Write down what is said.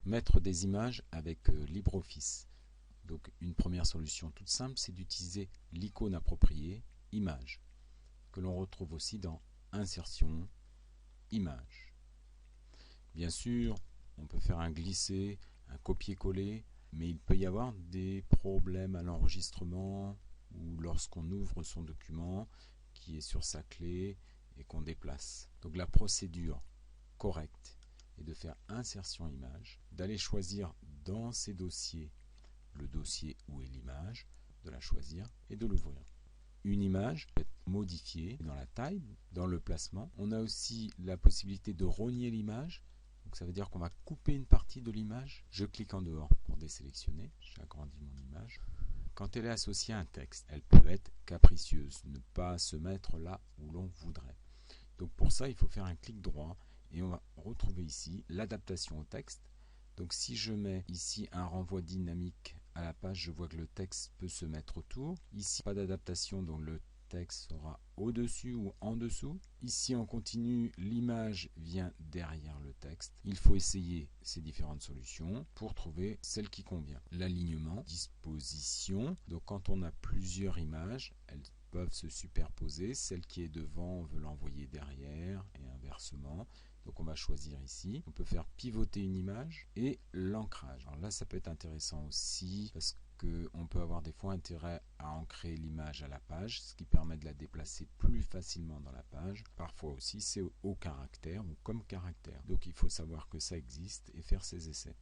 Mettre des images avec LibreOffice. Donc une première solution toute simple, c'est d'utiliser l'icône appropriée, Image, que l'on retrouve aussi dans Insertion, Images. Bien sûr, on peut faire un glisser, un copier-coller, mais il peut y avoir des problèmes à l'enregistrement ou lorsqu'on ouvre son document qui est sur sa clé et qu'on déplace. Donc la procédure correcte est de faire Insertion Image, d'aller choisir dans ces dossiers le dossier où est l'image, de la choisir et de l'ouvrir. Une image peut être modifiée dans la taille, dans le placement. On a aussi la possibilité de rogner l'image. Donc ça veut dire qu'on va couper une partie de l'image. Je clique en dehors pour désélectionner. J'agrandis mon image. Quand elle est associée à un texte, elle peut être capricieuse, ne pas se mettre là où l'on voudrait. Donc pour ça, il faut faire un clic droit et on va retrouver ici l'adaptation au texte. Donc si je mets ici un renvoi dynamique à la page, je vois que le texte peut se mettre autour. Ici, pas d'adaptation, donc le texte sera au-dessus ou en dessous. Ici, en continu, l'image vient derrière le texte. Il faut essayer ces différentes solutions pour trouver celle qui convient. L'alignement, disposition. Donc quand on a plusieurs images, elles peuvent se superposer. Celle qui est devant, on veut l'envoyer derrière et inversement. Donc on va choisir ici. On peut faire pivoter une image et l'ancrage. Alors là, ça peut être intéressant aussi parce qu'on peut avoir des fois intérêt à ancrer l'image à la page, ce qui permet de la déplacer plus facilement dans la page. Parfois aussi, c'est au caractère ou comme caractère. Donc il faut savoir que ça existe et faire ses essais.